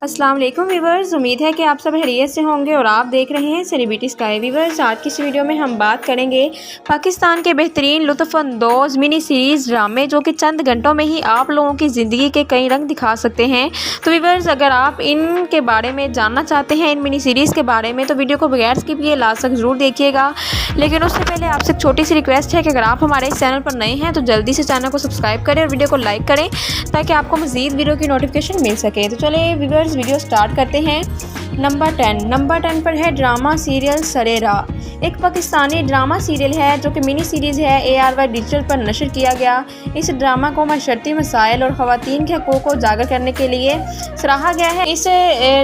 अस्सलाम वालेकुम वीवर्स, उम्मीद है कि आप सब खैरियत से होंगे और आप देख रहे हैं सेलिब्रिटी स्काई। वीवर्स, आज की इस वीडियो में हम बात करेंगे पाकिस्तान के बेहतरीन लुत्फ़अंदोज़ मिनी सीरीज़ ड्रामे जो कि चंद घंटों में ही आप लोगों की ज़िंदगी के कई रंग दिखा सकते हैं। तो वीवर्स, अगर आप इनके बारे में जानना चाहते हैं, इन मिनी सीरीज़ के बारे में, तो वीडियो को बगैर स्किप किए लास्ट तक ज़रूर देखिएगा। लेकिन उससे पहले आपसे एक छोटी सी रिक्वेस्ट है कि अगर आप हमारे इस चैनल पर नए हैं तो जल्दी से चैनल को सब्सक्राइब करें और वीडियो को लाइक करें ताकि आपको मज़ीद वीडियो की नोटिफिकेशन मिल सके। तो चलिए वीवर्स, वीडियो स्टार्ट करते हैं। नंबर 10 पर है ड्रामा सीरियल सरे राह। एक पाकिस्तानी ड्रामा सीरियल है जो कि मिनी सीरीज़ है, ARY डिजिटल पर नशर किया गया। इस ड्रामा को माशरती मसाइल और ख़वातीन के हकूक़ को उजागर करने के लिए सराहा गया है। इस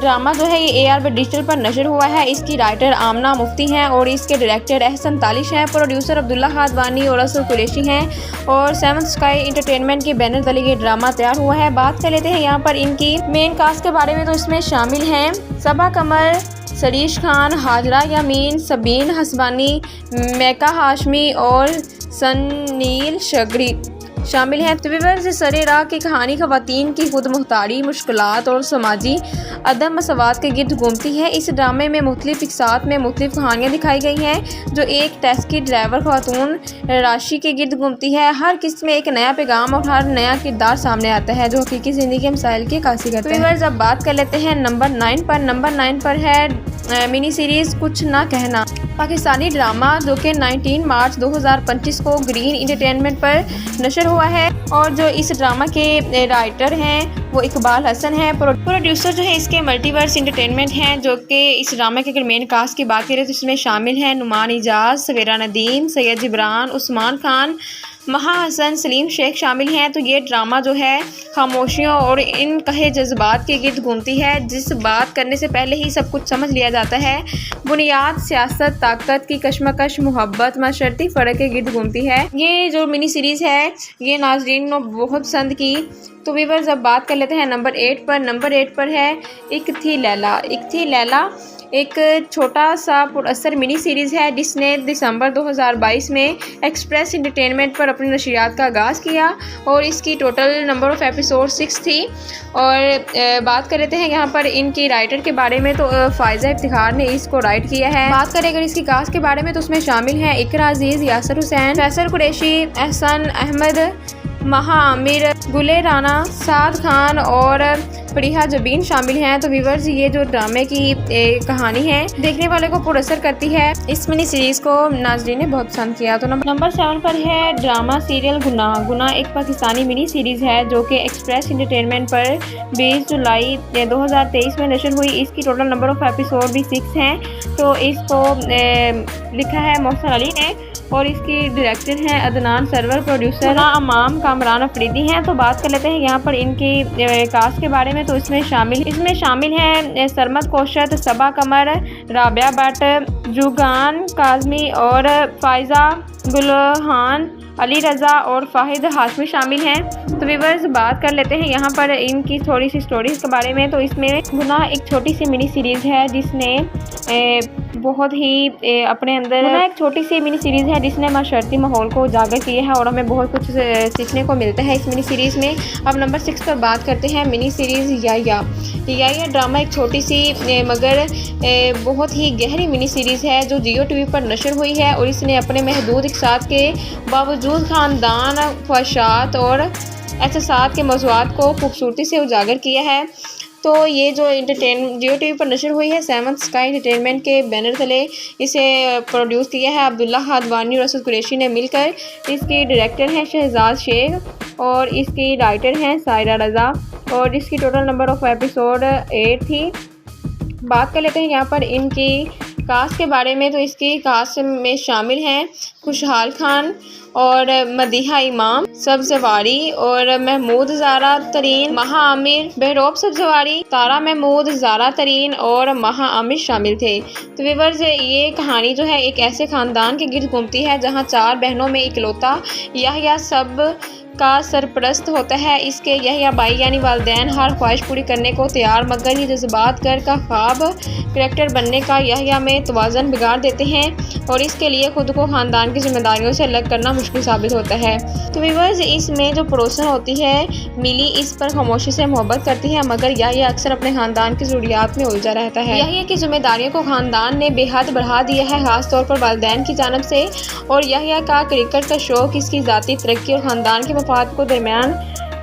ड्रामा जो है ये ARY डिजिटल पर नशर हुआ है। इसकी राइटर आमना मुफ्ती हैं और इसके डायरेक्टर एहसन तालिश हैं। प्रोड्यूसर अब्दुल्ला हादवानी और रसूल कुरैशी हैं और सेवंथ स्काई एंटरटेनमेंट के बैनर तले ये ड्रामा तैयार हुआ है। बात कर लेते हैं यहाँ पर इनकी मेन कास्ट के बारे में। तो इसमें शामिल हैं सबा कमर, सरीश खान, हाजरा यामीन, सबीन हसबानी, मैका हाशमी और सनील शगरी शामिल हैं। तो वीवर्स, सरे राह की कहानी ख़वातीन की खुद मुख्तारी, मुश्किलात और समाजी अदम मसवात के गिर्द घूमती है। इस ड्रामे में मुख्तलिफ इक़सात में मुख्तलिफ कहानियाँ दिखाई गई हैं जो एक टैक्सी ड्राइवर ख़वातून राशि के गिर्द घूमती है। हर किस्त में एक नया पैगाम और हर नया किरदार सामने आता है जो हकीकी ज़िंदगी के मसाइल की अक्कासी करते हैं। वीवर्स, अब बात कर लेते हैं नंबर 9 पर है मिनी सीरीज़ कुछ ना कहना। पाकिस्तानी ड्रामा जो कि 19 मार्च 2025 को ग्रीन एंटरटेनमेंट पर नशर हुआ है और जो इस ड्रामा के राइटर हैं वो इकबाल हसन है। प्रोड्यूसर जो है इसके मल्टीवर्स एंटरटेनमेंट हैं। जो कि इस ड्रामा के अगर मेन कास्ट की बात करें तो इसमें शामिल हैं नुमान इजाज़, सवेरा नदीम, सैयद जिब्रान, उस्मान खान, महा हसन, सलीम शेख शामिल हैं। तो ये ड्रामा जो है खामोशियों और इन कहे जज्बात के गिर्द घूमती है। जिस बात करने से पहले ही सब कुछ समझ लिया जाता है। बुनियाद, सियासत, ताकत की कशमकश, मोहब्बत, माशरती फ़र्क के गिर्द घूमती है। ये जो मिनी सीरीज़ है ये नाज़रीन ने बहुत पसंद की। तो वीवर्स, अब बात कर लेते हैं नंबर 8 पर है एक थी लैला। एक छोटा सा पुरअसर मिनी सीरीज़ है जिसने दिसंबर 2022 में एक्सप्रेस एंटरटेनमेंट पर अपनी नशरियात का आगाज़ किया और इसकी टोटल नंबर ऑफ़ एपिसोड 6 थी। और बात कर लेते हैं यहाँ पर इनकी राइटर के बारे में। तो फ़ायज़ा इफ्तिखार ने इसको राइट किया है। बात करें अगर इसकी कास्ट के बारे में तो उसमें शामिल हैं इकरा अजीज़, यासर हुसैन, फैसल कुरैशी, एहसन अहमद, महा आमिर, गुले राना, साद खान और फरीहा जबीन शामिल हैं। तो वीवर्स, ये जो ड्रामे की कहानी है देखने वाले को पुरअसर करती है। इस मिनी सीरीज़ को नाज़रीन ने बहुत पसंद किया। तो नंबर 7 पर है ड्रामा सीरियल गुनाह। एक पाकिस्तानी मिनी सीरीज़ है जो कि एक्सप्रेस एंटरटेनमेंट पर 20 जुलाई 2023 में नशर हुई। इसकी टोटल नंबर ऑफ़ एपिसोड भी 6 हैं। तो इसको लिखा है मोहसन अली ने और इसकी डायरेक्टर हैं अदनान सरवर, प्रोड्यूसर अमाम कामरान अफरीदी हैं। तो बात कर लेते हैं यहाँ पर इनकी कास्ट के बारे में। तो इसमें शामिल हैं सरमद कोशत, सबा कमर, राबिया भट्ट, जुगान काजमी और फ़ायज़ा गुलहान, अली रज़ा और फ़ाहिद हाशमी शामिल हैं। तो वीवर्स, बात कर लेते हैं यहाँ पर इनकी थोड़ी सी स्टोरीज़ के बारे में। तो इसमें गुनाह एक छोटी सी मिनी सीरीज़ है जिसने बहुत ही अपने अंदर एक छोटी सी मिनी सीरीज़ है जिसने माशरती माहौल को उजागर किया है और हमें बहुत कुछ सीखने को मिलता है इस मिनी सीरीज़ में। अब नंबर 6 पर बात करते हैं मिनी सीरीज़ याया ड्रामा। एक छोटी सी मगर बहुत ही गहरी मिनी सीरीज़ है जो जियो टीवी पर नशर हुई है और इसने अपने महदूद इक़सात के बावजूद ख़ानदान, ख्वाहिशात और एहसासात के मौज़ूआत को खूबसूरती से उजागर किया है। तो ये जो जियो टीवी पर नशर हुई है सेवंथ स्काई एंटरटेनमेंट के बैनर तले इसे प्रोड्यूस किया है अब्दुल्ला हादवानी और रसूल कुरैशी ने मिलकर। इसकी डायरेक्टर हैं शहजाद शेख और इसकी राइटर हैं सायरा रज़ा और इसकी टोटल नंबर ऑफ़ एपिसोड 8 थी। बात कर लेते हैं यहाँ पर इनकी कास्ट के बारे में। तो इसकी कास्ट में शामिल हैं खुशहाल खान और मदीहा इमाम, सब्ज़वारी और महमूद ज़ारा तरीन, महा आमिर, बहरोब सब्ज़वारी, तारा महमूद, ज़ारा तरीन और महा आमिर शामिल थे। तो वीवर्स, ये कहानी जो है एक ऐसे ख़ानदान के गिर्द घूमती है जहाँ 4 बहनों में इकलौता यहया सब का सरपरस्त होता है। इसके यहया भाई यानी वालिदैन हर ख्वाहिश पूरी करने को तैयार मगर ये जज्बात कर का ख्वाब करेक्टर बनने का यहया में तवाज़न बिगाड़ देते हैं और इसके लिए खुद को ख़ानदान की जिम्मेदारियों से अलग करना मुश्किल मुश्किल साबित होता है। तो व्यूअर्स, इसमें जो पड़ोसन होती है मिली, इस पर खामोशी से मोहब्बत करती है, मगर यह अक्सर अपने खानदान की ज़रूरियात में उलझा रहता है। यही की जिम्मेदारियों को खानदान ने बेहद बढ़ा दिया है, खासतौर पर वालिदैन की जानिब से। और यह का क्रिकेट का शौक इसकी ज़ाती तरक्की और ख़ानदान के मफाद को दरमियान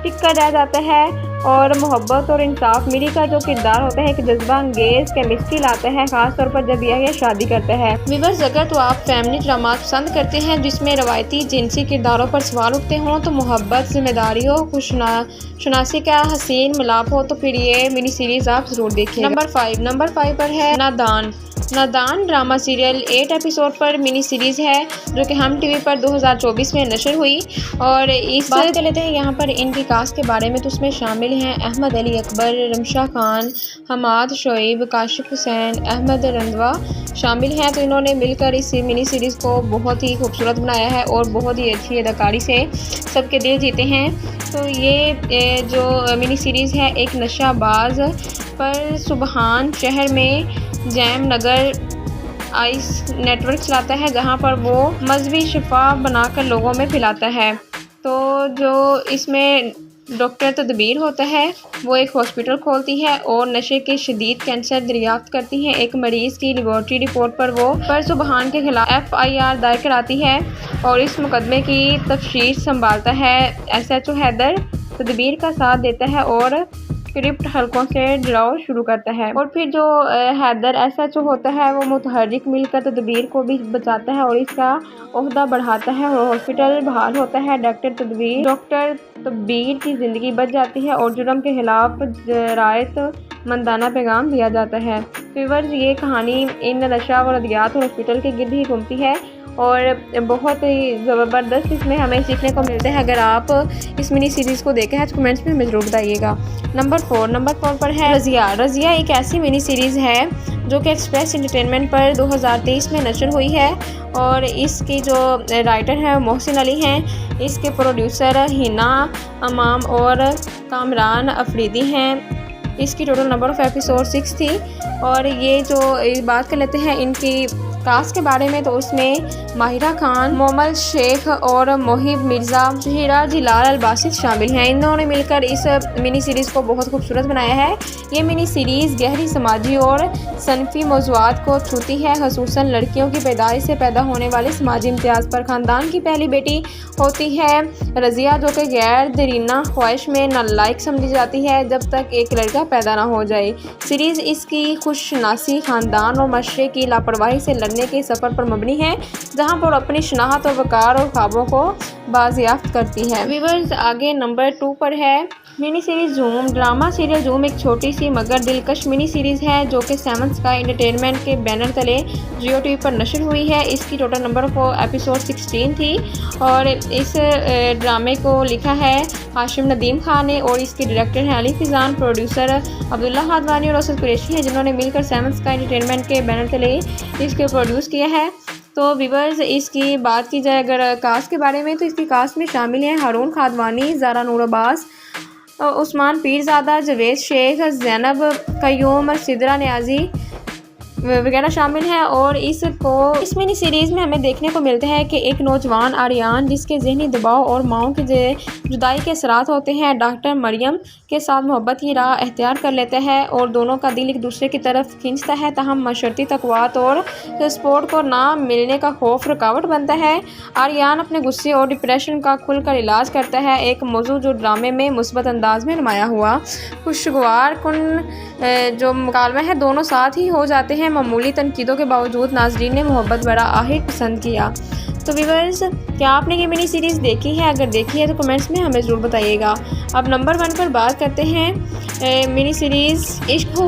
टिका रह जाता है। और मोहब्बत और इंसाफ मिली का जो किरदार होता है एक जज्बा अंगेज केमिस्ट्री लाता है, खासतौर पर जब यह शादी करता है। व्यूअर्स, अगर तो आप फैमिली ड्रामा पसंद करते हैं जिसमें रवायती जिनसी किरदारों पर सवाल उठते हों, तो मोहब्बत, जिम्मेदारियों, खुशनासी का हसीन मिलाप हो, तो फिर ये मिनी सीरीज़ आप ज़रूर देखें। नंबर 5 पर है नादान ड्रामा सीरियल 8 एपिसोड पर मिनी सीरीज़ है जो कि हम टीवी पर 2024 में नशर हुई। और इस बात कर लेते हैं यहाँ पर इनकी कास्ट के बारे में। तो उसमें शामिल हैं अहमद अली अकबर, रमशा खान, हमाद शोएब, काशिफ हुसैन, अहमद रंधवा शामिल हैं। तो इन्होंने मिलकर इस मिनी सीरीज़ को बहुत ही खूबसूरत बनाया है और बहुत ही अच्छी अदाकारी से सबके दिल जीते हैं। तो ये जो मिनी सीरीज़ है एक नशाबाज पर सुबहान शहर में जैम नगर आइस नेटवर्क चलाता है, जहां पर वो मजहबी शिफा बनाकर लोगों में फैलाता है। तो जो इसमें डॉक्टर तदबीर होता है वो एक हॉस्पिटल खोलती है और नशे के शदीद कैंसर दरियाफ्त करती है। एक मरीज़ की लेबॉर्ट्री रिपोर्ट पर वो सुबहान के खिलाफ FIR दायर कराती है और इस मुकदमे की तफ्तीश संभालता है SHO हैदर तदबीर का साथ देता है और क्रिप्ट हलकों से ड्राव शुरू करता है। और फिर जो हैदर SHO होता है वो मुतहर्रिक मिलकर तदबीर को भी बचाता है और इसका ओहदा बढ़ाता है और हॉस्पिटल बहाल होता है। डॉक्टर तदबीर की ज़िंदगी बच जाती है और जुर्म के खिलाफ जरायत मंदाना पैगाम दिया जाता है। व्यूअर्स, ये कहानी इन नशा और अदियात और हॉस्पिटल के गिर्द ही घूमती है और बहुत ही ज़बरदस्त इसमें हमें सीखने को मिलता है। अगर आप इस मिनी सीरीज़ को देखे हैं तो कमेंट्स में हमें ज़रूर बताइएगा। नंबर 4 पर है रज़िया एक ऐसी मिनी सीरीज़ है जो कि एक्सप्रेस एंटरटेनमेंट पर 2023 में नशर हुई है और इसकी जो राइटर हैं मोहसिन अली हैं, इसके प्रोड्यूसर हिना अमाम और कामरान अफरीदी हैं। इसकी टोटल नंबर ऑफ़ एपिसोड 6 थी। और ये जो बात कर लेते हैं इनकी कास्ट के बारे में, तो उसमें माहिरा खान, मोमल शेख और मोहिब मिर्ज़ा, शहीरा जिलाल अलबासित शामिल हैं। इन्होंने मिलकर इस मिनी सीरीज़ को बहुत खूबसूरत बनाया है। ये मिनी सीरीज़ गहरी समाजी और सनफी मौज़ूआत को छूती है, ख़ुसूसन लड़कियों की पैदाइश से पैदा होने वाले समाजी इम्तियाज़ पर। ख़ानदान की पहली बेटी होती है रज़िया जो कि गैर दरीना ख्वाहिश में नालायक समझी जाती है जब तक एक लड़का पैदा ना हो जाए। सीरीज़ इसकी खुशनासी, ख़ानदान और मशरे की लापरवाही से लड़ने के सफ़र पर मबनी है, जहां पर अपनी शनाख्त और वक़ार और ख्वाबों को बाजियाफ्त करती है। व्यूअर्स, आगे नंबर 2 पर है mini series zoom. Drama serial zoom एक छोटी सी मगर दिलकश मिनी सीरीज़ है जो कि 7 स्काई एंटरटेनमेंट के बैनर तले जियो टीवी पर नशर हुई है। इसकी टोटल नंबर ऑफ एपिसोड 16 थी और इस ड्रामे को लिखा है हाशिम नदीम खान ने और इसके डायरेक्टर हैं अली फिजान, प्रोड्यूसर अब्दुल्ला हादवानी और असद कुरैशी हैं, जिन्होंने मिलकर 7 स्काई एंटरटेनमेंट के बैनर तले इसके प्रोड्यूस किया है। तो व्यूअर्स, इसकी बात की जाए अगर कास्ट के बारे में, तो इसकी कास्ट में शामिल हैं हारून खादवानी, ज़ारा नूर अब्बास, उस्मान पीरज़ादा, जवेद शेख, ज़ैनब कयूम, सिदरा न्याजी वगैरह शामिल हैं। और इस मिनी सीरीज़ में हमें देखने को मिलता है कि एक नौजवान आर्यान जिसके ज़हनी दबाव और माओं की जुदाई के असरात होते हैं, डॉक्टर मरियम के साथ मोहब्बत की राह अख्तियार कर लेता है और दोनों का दिल एक दूसरे की तरफ खींचता है। तहम मशर्ती तक़वात और सपोर्ट को ना मिलने का खौफ रुकावट बनता है। आर्यान अपने गुस्से और डिप्रेशन का खुलकर इलाज करता है, एक मौजू जो ड्रामे में मुस्बत अंदाज में नुमाया हुआ। खुशगवार कुन जो मुकालमा है दोनों साथ ही हो जाते हैं। मामूली तनकीदों के बावजूद नाज़रीन ने मोहब्बत बड़ा आहिर पसंद किया। तो व्यूअर्स, क्या आपने ये मिनी सीरीज़ देखी है? अगर देखी है तो कमेंट्स में हमें ज़रूर बताइएगा। अब नंबर 1 पर बात करते हैं मिनी सीरीज़ इश्क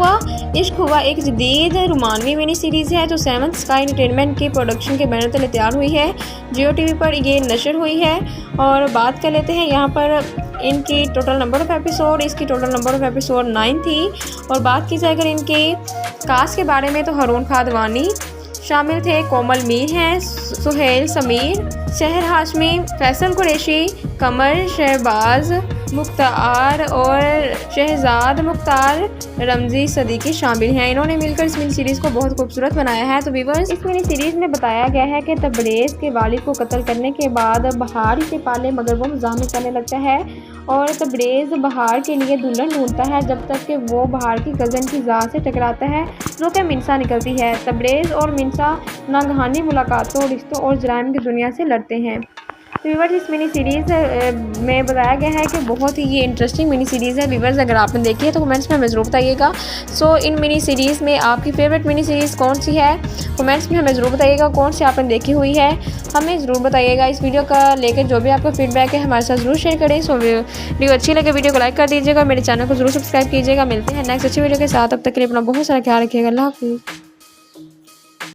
हुआ एक जदीद रोमानवी मिनी सीरीज़ है जो 7 स्काई एंटरटेनमेंट के प्रोडक्शन के बैनर तले तैयार हुई है। जियो टीवी पर ये नशर हुई है। और बात कर लेते हैं यहाँ पर इनकी टोटल नंबर ऑफ़ एपिसोड। इसकी टोटल नंबर ऑफ़ एपिसोड 9 थी। और बात की जाए अगर इनकी कास्ट के बारे में, तो हारून खादवानी शामिल थे, कोमल मीर हैं, सुहेल समीर, शहर हाशमी, फैसल कुरैशी, कमर शहबाज मुख्तार और शहजाद मुख्तार रमज़ी सदीकी शामिल हैं। इन्होंने मिलकर इस मिनी सीरीज़ को बहुत खूबसूरत बनाया है। तो व्यूअर्स, इस मिनी सीरीज़ में बताया गया है कि तबरेज़ के वालिद को कत्ल करने के बाद बहार इसे पाले, मगर वो मज़ाहमत करने लगता है और तबरेज़ बहार के लिए दुल्हन ढूंढता है, जब तक कि वो बहार की कज़न की ज़ात से टकराता है जो कि मिनसा निकलती है। तबरेज़ और मिनसा नागहानी मुलाकातों, रिश्तों और जुराइम की दुनिया से लड़ते हैं। तो व्यूअर्स, इस मिनी सीरीज़ में बताया गया है कि बहुत ही ये इंटरेस्टिंग मिनी सीरीज़ है। व्यूअर्स, अगर आपने देखी है तो कमेंट्स में हमें ज़रूर बताइएगा। सो इन मिनी सीरीज़ में आपकी फेवरेट मिनी सीरीज़ कौन सी है, कमेंट्स में हमें ज़रूर बताइएगा। कौन सी आपने देखी हुई है हमें ज़रूर बताइएगा। इस वीडियो का लेकर जो भी आपका फीडबैक है हमारे साथ ज़रूर शेयर करें। सो वीडियो अच्छी लगे वीडियो को लाइक कर दीजिएगा, मेरे चैनल को ज़रूर सब्सक्राइब कीजिएगा। मिलते हैं नेक्स्ट अच्छी वीडियो के साथ, अब तक के लिए अपना बहुत सारा ख्याल रखिएगा। अल्लाह हाफिज़।